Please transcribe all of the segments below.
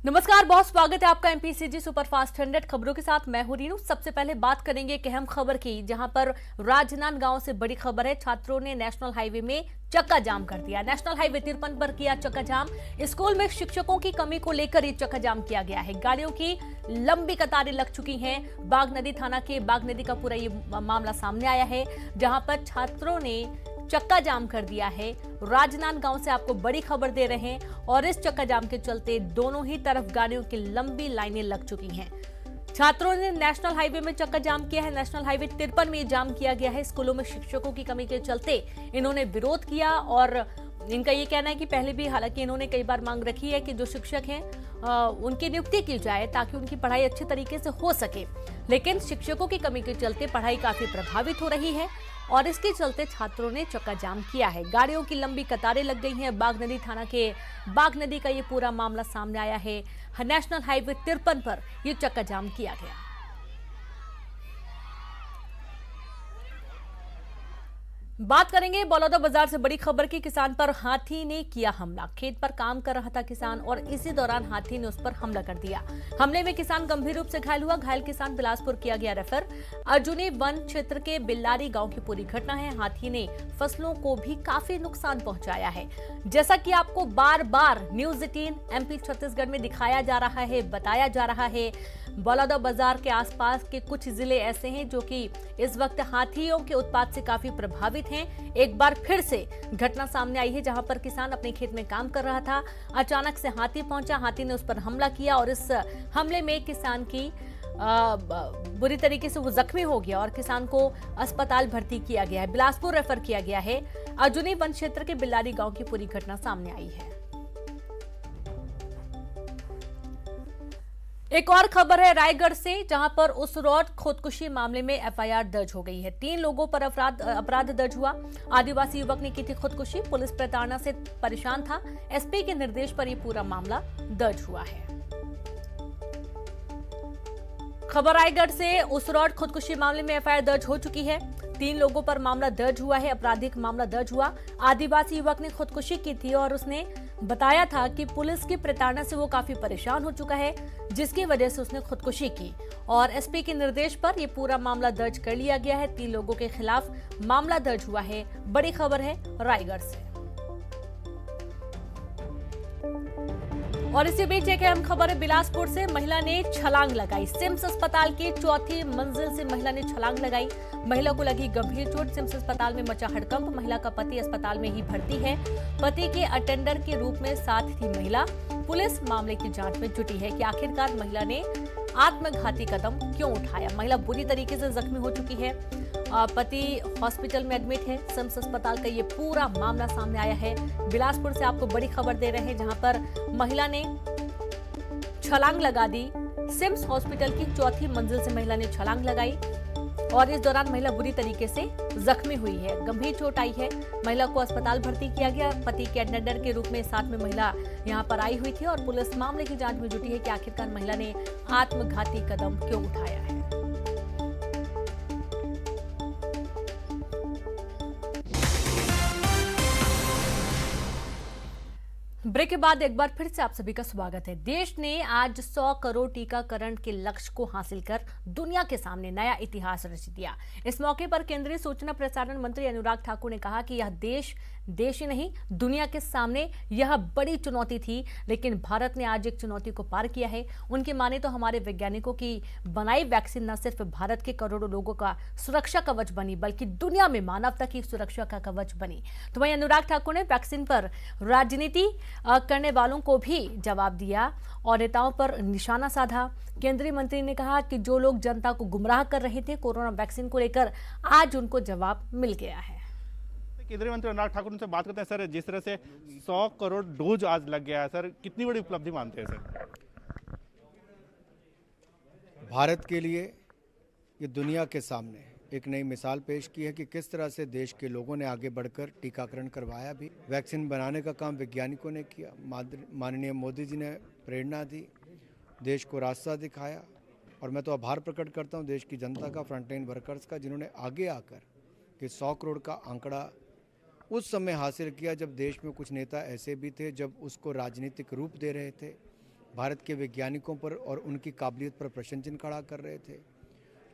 नमस्कार, बहुत स्वागत है आपका एमपीसीजी सुपरफास्ट 100 खबरों के साथ। मैं हूं रीनू। सबसे पहले बात करेंगे एक अहम खबर की, जहां पर राजनांदगांव से बड़ी खबर है। छात्रों ने नेशनल हाईवे में चक्का जाम कर दिया। नेशनल हाईवे 53 पर किया चक्का जाम। स्कूल में शिक्षकों की कमी को लेकर ये चक्का जाम किया गया है। गाड़ियों की लंबी कतारें लग चुकी हैं। बाग नदी थाना के बाग नदी का पूरा ये मामला सामने आया है, जहां पर छात्रों ने चक्का जाम कर दिया है। राजनांदगांव से आपको बड़ी खबर दे रहे हैं और इस चक्का जाम के चलते दोनों ही तरफ गाड़ियों की लंबी लाइनें लग चुकी हैं। छात्रों ने नेशनल हाईवे में चक्का जाम किया है। नेशनल हाईवे 53 में जाम किया गया है। स्कूलों में शिक्षकों की कमी के चलते इन्होंने विरोध किया और इनका ये कहना है कि पहले भी हालांकि इन्होंने कई बार मांग रखी है कि जो शिक्षक हैं उनकी नियुक्ति की जाए ताकि उनकी पढ़ाई अच्छे तरीके से हो सके, लेकिन शिक्षकों की कमी के चलते पढ़ाई काफी प्रभावित हो रही है और इसके चलते छात्रों ने चक्का जाम किया है। गाड़ियों की लंबी कतारें लग गई हैं। बाग नदी थाना के बाग नदी का ये पूरा मामला सामने आया है। नेशनल हाईवे 53 पर ये चक्का जाम किया गया। बात करेंगे बलौदा बाजार से बड़ी खबर की। किसान पर हाथी ने किया हमला। खेत पर काम कर रहा था किसान और इसी दौरान हाथी ने उस पर हमला कर दिया। हमले में किसान गंभीर रूप से घायल हुआ। घायल किसान बिलासपुर किया गया रेफर। अर्जुनी वन क्षेत्र के बिल्लारी गांव की पूरी घटना है। हाथी ने फसलों को भी काफी नुकसान पहुंचाया है। जैसा कि आपको बार बार न्यूज 18 एमपी छत्तीसगढ़ में दिखाया जा रहा है, बताया जा रहा है, बलौदा बाजार के आसपास के कुछ जिले ऐसे हैं जो कि इस वक्त हाथियों के उत्पात से काफी प्रभावित हैं। एक बार फिर से घटना सामने आई है, जहां पर किसान अपने खेत में काम कर रहा था। अचानक से हाथी पहुंचा। हाथी ने उस पर हमला किया और इस हमले में किसान की बुरी तरीके से वो जख्मी हो गया और किसान को अस्पताल भर्ती किया गया है। बिलासपुर रेफर किया गया है। अर्जुनी वन क्षेत्र के बिल्लारी गांव की पूरी घटना सामने आई है। एक और खबर है रायगढ़ से, जहां पर उस रोड खुदकुशी मामले में एफआईआर दर्ज हो गई है। 3 लोगों पर अपराध दर्ज हुआ। आदिवासी युवक ने की थी खुदकुशी। पुलिस प्रताड़ना से परेशान था। एसपी के निर्देश पर यह पूरा मामला दर्ज हुआ है। खबर रायगढ़ से, उस रोड खुदकुशी मामले में एफआईआर दर्ज हो चुकी है। 3 लोगों पर मामला दर्ज हुआ है। आपराधिक मामला दर्ज हुआ। आदिवासी युवक ने खुदकुशी की थी और उसने बताया था कि पुलिस की प्रताड़ना से वो काफी परेशान हो चुका है, जिसकी वजह से उसने खुदकुशी की और एसपी के निर्देश पर यह पूरा मामला दर्ज कर लिया गया है। 3 लोगों के खिलाफ मामला दर्ज हुआ है। बड़ी खबर है रायगढ़ से। और इसी बीच एक अहम खबर है बिलासपुर से। महिला ने छलांग लगाई। सिम्स अस्पताल की 4थी मंजिल से महिला ने छलांग लगाई। महिला को लगी गंभीर चोट। सिम्स अस्पताल में मचा हड़कंप। महिला का पति अस्पताल में ही भर्ती है। पति के अटेंडर के रूप में साथ थी महिला। पुलिस मामले की जांच में जुटी है कि आखिरकार महिला ने आत्मघाती कदम क्यों उठाया। महिला बुरी तरीके से जख्मी हो चुकी है। पति हॉस्पिटल में एडमिट है। सिम्स अस्पताल का ये पूरा मामला सामने आया है। बिलासपुर से आपको बड़ी खबर दे रहे हैं, जहां पर महिला ने छलांग लगा दी। सिम्स हॉस्पिटल की 4थी मंजिल से महिला ने छलांग लगाई और इस दौरान महिला बुरी तरीके से जख्मी हुई है। गंभीर चोट आई है। महिला को अस्पताल भर्ती किया गया। पति के अटेंडर के रूप में साथ में महिला यहां पर आई हुई थी और पुलिस मामले की जांच में जुटी है कि आखिरकार महिला ने आत्मघाती कदम क्यों उठाया है। ब्रेक के बाद एक बार फिर से आप सभी का स्वागत है। देश ने आज 100 करोड़ टीकाकरण के लक्ष्य को हासिल कर दुनिया के सामने नया इतिहास रच दिया। इस मौके पर केंद्रीय सूचना प्रसारण मंत्री अनुराग ठाकुर ने कहा कि यह देश ही नहीं, दुनिया के सामने यह बड़ी चुनौती थी, लेकिन भारत ने आज एक चुनौती को पार किया है। उनकी माने तो हमारे वैज्ञानिकों की बनाई वैक्सीन न सिर्फ भारत के करोड़ों लोगों का सुरक्षा कवच बनी, बल्कि दुनिया में मानवता की सुरक्षा का कवच बनी। तो वहीं अनुराग ठाकुर ने वैक्सीन पर राजनीति करने वालों को भी जवाब दिया और नेताओं पर निशाना साधा। केंद्रीय मंत्री ने कहा कि जो लोग जनता को गुमराह कर रहे थे कोरोना वैक्सीन को लेकर, आज उनको जवाब मिल गया है। केंद्रीय मंत्री अनुराग ठाकुर उनसे बात करते हैं। सर, जिस तरह से 100 करोड़ डोज आज लग गया है, सर कितनी बड़ी उपलब्धि मानते हैं सर? भारत के लिए ये दुनिया के सामने एक नई मिसाल पेश की है कि किस तरह से देश के लोगों ने आगे बढ़कर टीकाकरण करवाया भी। वैक्सीन बनाने का काम वैज्ञानिकों ने किया। माननीय मोदी जी ने प्रेरणा दी, देश को रास्ता दिखाया और मैं तो आभार प्रकट करता हूं देश की जनता का, फ्रंटलाइन वर्कर्स का, जिन्होंने आगे आकर कि 100 करोड़ का आंकड़ा उस समय हासिल किया जब देश में कुछ नेता ऐसे भी थे जब उसको राजनीतिक रूप दे रहे थे, भारत के वैज्ञानिकों पर और उनकी काबिलियत पर प्रश्न चिन्ह खड़ा कर रहे थे।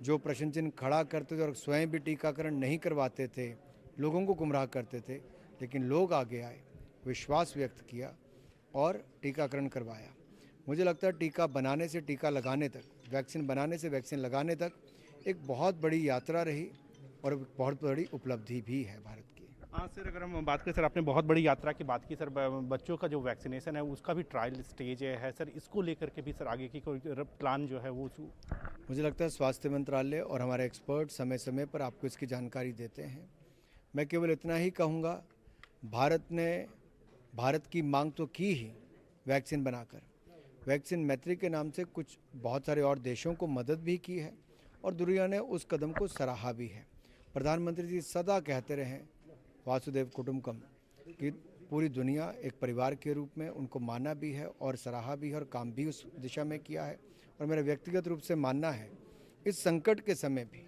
जो प्रश्न चिन्ह खड़ा करते थे और स्वयं भी टीकाकरण नहीं करवाते थे, लोगों को गुमराह करते थे, लेकिन लोग आगे आए, विश्वास व्यक्त किया और टीकाकरण करवाया। मुझे लगता है टीका बनाने से टीका लगाने तक, वैक्सीन बनाने से वैक्सीन लगाने तक एक बहुत बड़ी यात्रा रही और बहुत बड़ी उपलब्धि भी है भारत की। आज सर अगर हम बात करें सर, आपने बहुत बड़ी यात्रा की बात की सर, बच्चों का जो वैक्सीनेशन है उसका भी ट्रायल स्टेज है सर, इसको लेकर के भी सर आगे की कोई प्लान जो है वो मुझे लगता है स्वास्थ्य मंत्रालय और हमारे एक्सपर्ट समय समय पर आपको इसकी जानकारी देते हैं। मैं केवल इतना ही कहूँगा, भारत की मांग तो की ही वैक्सीन बनाकर, वैक्सीन मैत्री के नाम से कुछ बहुत सारे और देशों को मदद भी की है और दुनिया ने उस कदम को सराहा भी है। प्रधानमंत्री जी सदा कहते रहे वासुदेव कुटुंबकम, कि पूरी दुनिया एक परिवार के रूप में उनको माना भी है और सराहा भी है और काम भी उस दिशा में किया है। और मेरा व्यक्तिगत रूप से मानना है, इस संकट के समय भी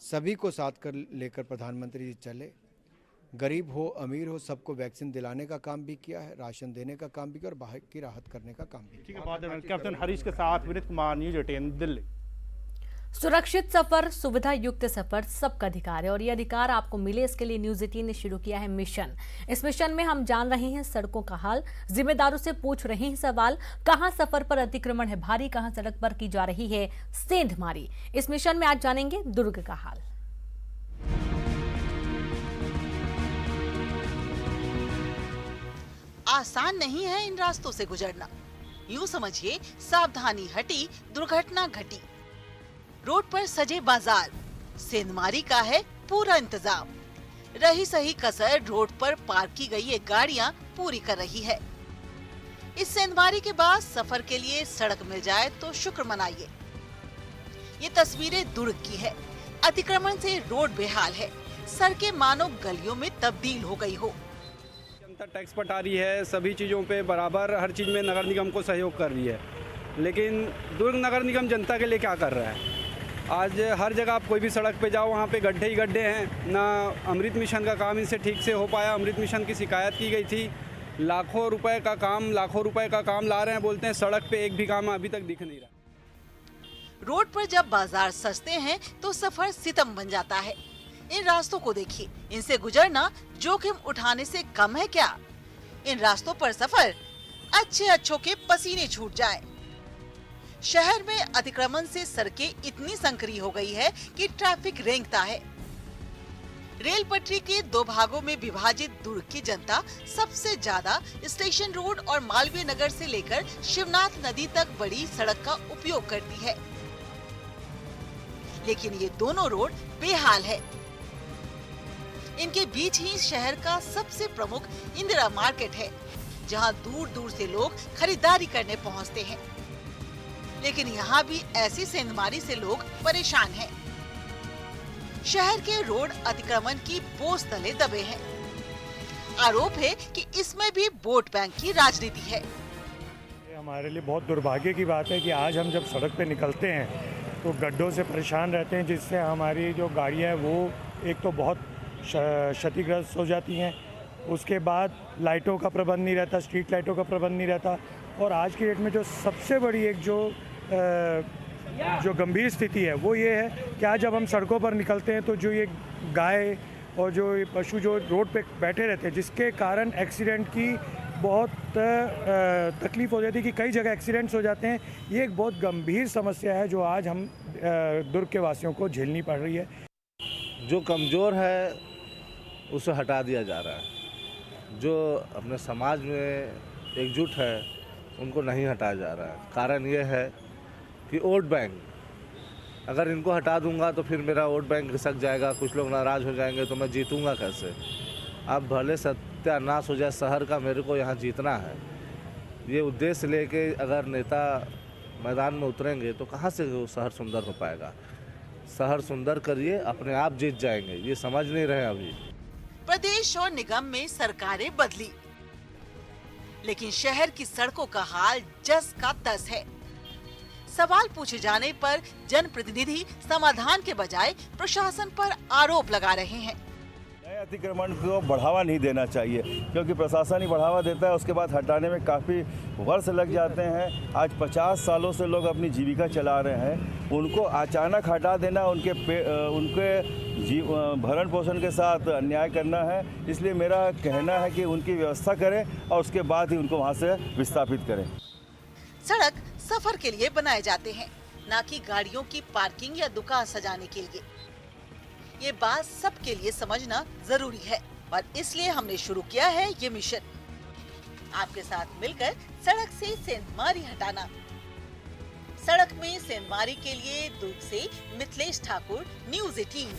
सभी को साथ कर लेकर प्रधानमंत्री जी चले, गरीब हो अमीर हो सबको वैक्सीन दिलाने का काम भी किया है, राशन देने का काम भी किया और बाहर की राहत करने का काम भी किया। ठीक है, बहुत धन्यवाद। कैप्टन हरीश के साथ विनीत कुमार, न्यूज़ 18 दिल्ली। सुरक्षित सफर, सुविधा युक्त सफर सबका अधिकार है और ये अधिकार आपको मिले, इसके लिए न्यूज़ 18 ने शुरू किया है मिशन। इस मिशन में हम जान रहे हैं सड़कों का हाल, जिम्मेदारों से पूछ रहे हैं सवाल, कहां सफर पर अतिक्रमण है भारी, कहां सड़क पर की जा रही है सेंधमारी। इस मिशन में आज जानेंगे दुर्ग का हाल। आसान नहीं है इन रास्तों से गुजरना, यूं समझिए सावधानी हटी दुर्घटना घटी। रोड पर सजे बाजार, सेंधमारी का है पूरा इंतजाम। रही सही कसर रोड पर पार्क की गई ये गाड़ियां पूरी कर रही है। इस सेंधमारी के बाद सफर के लिए सड़क मिल जाए तो शुक्र मनाइए। ये तस्वीरें दुर्ग की है। अतिक्रमण से रोड बेहाल है, सड़कें मानो गलियों में तब्दील हो गई हो। जनता टैक्स पटा रही है, सभी चीज़ों पे बराबर हर चीज़ में नगर निगम को सहयोग कर रही है, लेकिन दुर्ग नगर निगम जनता के लिए क्या कर रहा है? आज हर जगह आप कोई भी सड़क पे जाओ, वहाँ पे गड्ढे ही गड्ढे हैं। ना अमृत मिशन का काम इनसे ठीक से हो पाया। अमृत मिशन की शिकायत की गई थी, लाखों रुपए का काम ला रहे हैं, बोलते हैं सड़क पे एक भी काम अभी तक दिख नहीं रहा। रोड पर जब बाजार सस्ते हैं तो सफर सितम बन जाता है। इन रास्तों को देखिए, इनसे गुजरना जोखिम उठाने से कम है क्या? इन रास्तों पर सफर अच्छों के पसीने छूट जाए। शहर में अतिक्रमण से सड़कें इतनी संकरी हो गई है कि ट्रैफिक रेंगता है। रेल पटरी के दो भागों में विभाजित दुर्ग की जनता सबसे ज्यादा स्टेशन रोड और मालवीय नगर से लेकर शिवनाथ नदी तक बड़ी सड़क का उपयोग करती है, लेकिन ये दोनों रोड बेहाल है। इनके बीच ही शहर का सबसे प्रमुख इंदिरा मार्केट है, जहां दूर दूर से लोग खरीदारी करने पहुंचते हैं। लेकिन यहाँ भी ऐसी सेंधमारी से लोग परेशान हैं। शहर के रोड अतिक्रमण की बोझ तले दबे हैं। आरोप है कि इसमें भी वोट बैंक की राजनीति है। हमारे लिए बहुत दुर्भाग्य की बात है कि आज हम जब सड़क पे निकलते हैं तो गड्ढों से परेशान रहते हैं, जिससे हमारी जो गाड़ियाँ हैं वो एक तो बहुत क्षतिग्रस्त हो जाती हैं, उसके बाद लाइटों का प्रबंध नहीं रहता, स्ट्रीट लाइटों का प्रबंध नहीं रहता। और आज की डेट में जो सबसे बड़ी एक जो गंभीर स्थिति है वो ये है कि आज जब हम सड़कों पर निकलते हैं तो जो ये गाय और जो ये पशु जो रोड पे बैठे रहते हैं, जिसके कारण एक्सीडेंट की बहुत तकलीफ़ हो जाती है कि कई जगह एक्सीडेंट्स हो जाते हैं। ये एक बहुत गंभीर समस्या है जो आज हम दुर्ग के वासियों को झेलनी पड़ रही है। जो कमज़ोर है उसे हटा दिया जा रहा है, जो अपने समाज में एकजुट है उनको नहीं हटाया जा रहा है। कारण ये है कि वोट बैंक, अगर इनको हटा दूंगा तो फिर मेरा वोट बैंक घिसक जाएगा, कुछ लोग नाराज़ हो जाएंगे, तो मैं जीतूंगा कैसे? अब भले सत्यानाश हो जाए शहर का, मेरे को यहाँ जीतना है। ये उद्देश्य लेके अगर नेता मैदान में उतरेंगे तो कहाँ से वो शहर सुंदर हो पाएगा? शहर सुंदर करिए, अपने आप जीत जाएंगे। ये समझ नहीं रहे अभी। प्रदेश और निगम में सरकारें बदली, लेकिन शहर की सड़कों का हाल जस का तस है। सवाल पूछे जाने पर जनप्रतिनिधि समाधान के बजाय प्रशासन पर आरोप लगा रहे हैं। अतिक्रमण को बढ़ावा नहीं देना चाहिए, क्योंकि प्रशासन ही बढ़ावा देता है, उसके बाद हटाने में काफ़ी वर्ष लग जाते हैं। आज 50 सालों से लोग अपनी जीविका चला रहे हैं, उनको अचानक हटा देना उनके भरण पोषण के साथ अन्याय करना है। इसलिए मेरा कहना है कि उनकी व्यवस्था करें और उसके बाद ही उनको वहाँ से विस्थापित करें। सड़क सफर के लिए बनाए जाते हैं, ना कि गाड़ियों की पार्किंग या दुकान सजाने के लिए। ये बात सबके लिए समझना जरूरी है और इसलिए हमने शुरू किया है ये मिशन, आपके साथ मिलकर सड़क से सेंधमारी हटाना। सड़क में सेंधमारी के लिए दुर्ग से मिथिलेश ठाकुर, न्यूज़ 18।